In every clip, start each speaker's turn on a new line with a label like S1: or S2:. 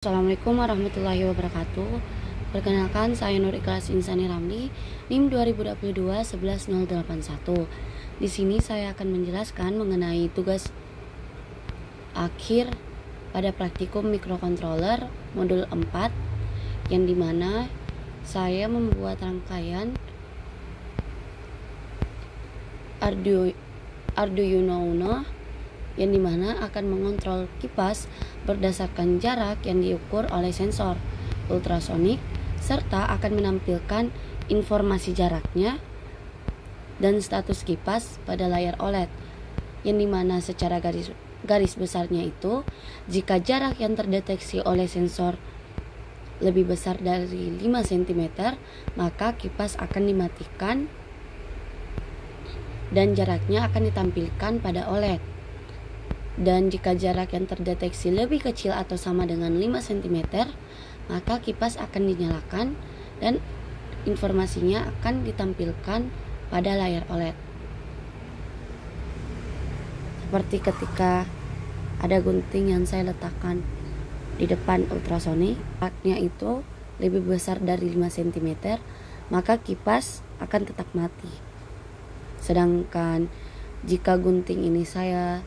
S1: Assalamualaikum warahmatullahi wabarakatuh. Perkenalkan, saya Nur Ikhlas Insani Ramli, NIM 2022 11081. Di sini saya akan menjelaskan mengenai tugas akhir pada praktikum mikrocontroller modul 4, yang dimana saya membuat rangkaian Arduino Uno yang dimana akan mengontrol kipas berdasarkan jarak yang diukur oleh sensor ultrasonik, serta akan menampilkan informasi jaraknya dan status kipas pada layar OLED, yang dimana secara garis besarnya itu, jika jarak yang terdeteksi oleh sensor lebih besar dari 5 cm, maka kipas akan dimatikan dan jaraknya akan ditampilkan pada OLED. Dan jika jarak yang terdeteksi lebih kecil atau sama dengan 5 cm, maka kipas akan dinyalakan dan informasinya akan ditampilkan pada layar OLED. Seperti ketika ada gunting yang saya letakkan di depan ultrasonik, jaraknya itu lebih besar dari 5 cm, maka kipas akan tetap mati. Sedangkan jika gunting ini saya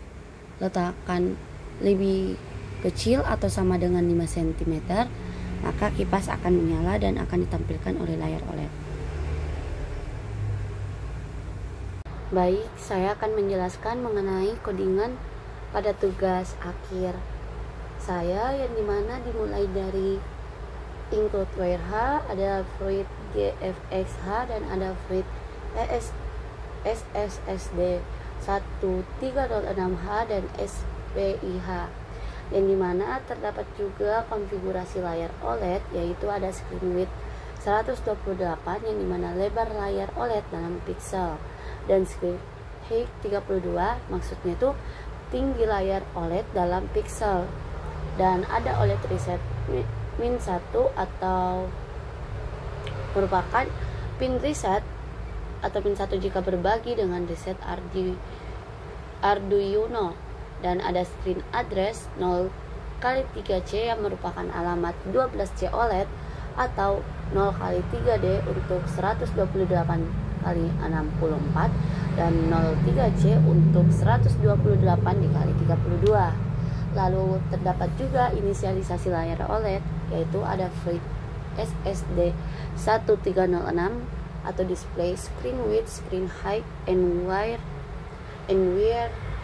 S1: letakkan lebih kecil atau sama dengan 5 cm, maka kipas akan menyala dan akan ditampilkan oleh layar OLED. Baik, saya akan menjelaskan mengenai codingan pada tugas akhir saya, yang dimana dimulai dari include WH, ada fluid GFXH, dan ada fluid SSSD 1306H dan SPIH, yang dimana terdapat juga konfigurasi layar OLED, yaitu ada screen width 128 yang dimana lebar layar OLED dalam pixel, dan screen height 32, maksudnya itu tinggi layar OLED dalam pixel, dan ada OLED reset min 1 atau merupakan pin reset atau pin 1 jika berbagi dengan reset Arduino, dan ada screen address 0x3C yang merupakan alamat 12C OLED atau 0x3D untuk 128x64 dan 03C untuk 128 dikali 32. Lalu terdapat juga inisialisasi layar OLED, yaitu ada fluid SSD 1306 atau display screen width, screen height, and where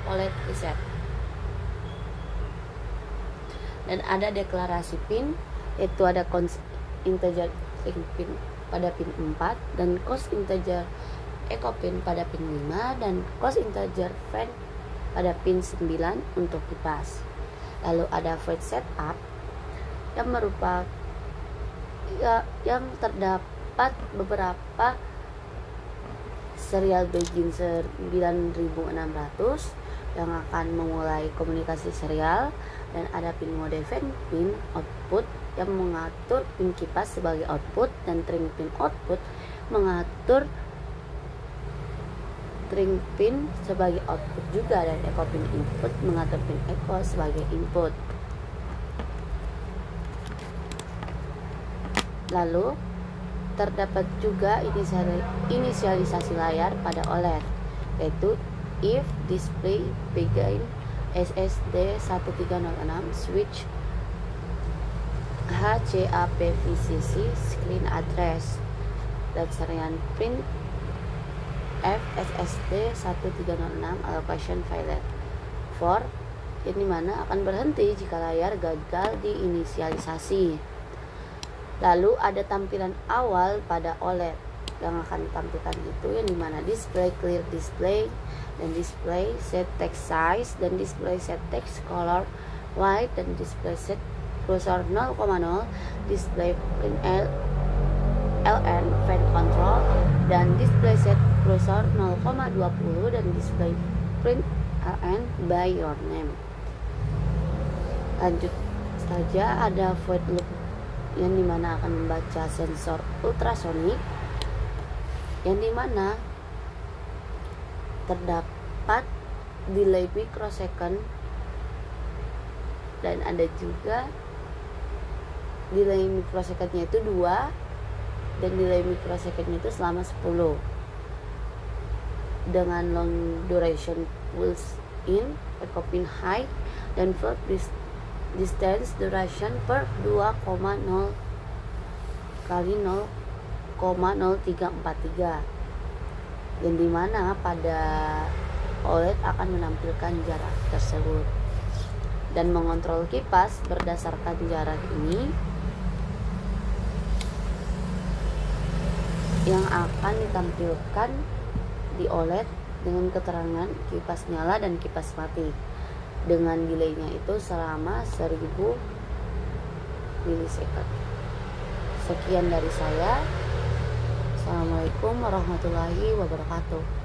S1: OLED reset. Dan ada deklarasi pin, yaitu ada const integer string pin pada pin 4, dan const integer echo pin pada pin 5, dan const integer fan pada pin 9 untuk kipas. Lalu ada void setup yang merupakan yang terdapat beberapa serial begin 9600 yang akan memulai komunikasi serial, dan ada pin mode fan pin output yang mengatur pin kipas sebagai output, dan trim pin output mengatur trim pin sebagai output juga, dan echo pin input mengatur pin echo sebagai input. Lalu terdapat juga inisialisasi layar pada OLED, yaitu if display begin SSD 1306 switch HCAPVCC screen address, dan serial print FSSD 1306 allocation failed for, yang dimana akan berhenti jika layar gagal diinisialisasi. Lalu ada tampilan awal pada OLED yang akan ditampilkan itu, yang dimana display clear display, dan display set text size, dan display set text color white, dan display set cursor 0,0, display print LN fan control, dan display set cursor 0,20, dan display print LN by your name. Lanjut saja, ada void loop yang dimana akan membaca sensor ultrasonik, yang dimana terdapat delay microsecond, dan ada juga delay mikrosecondnya itu 2 dan delay mikrosecondnya itu selama 10 dengan long duration pulse in recoping height dan verb distance duration per 2,0 kali 0,0343 yang dimana pada OLED akan menampilkan jarak tersebut dan mengontrol kipas berdasarkan jarak ini yang akan ditampilkan di OLED dengan keterangan kipas nyala dan kipas mati dengan delaynya itu selama 1000 milisecond. Sekian dari saya. Assalamualaikum warahmatullahi wabarakatuh.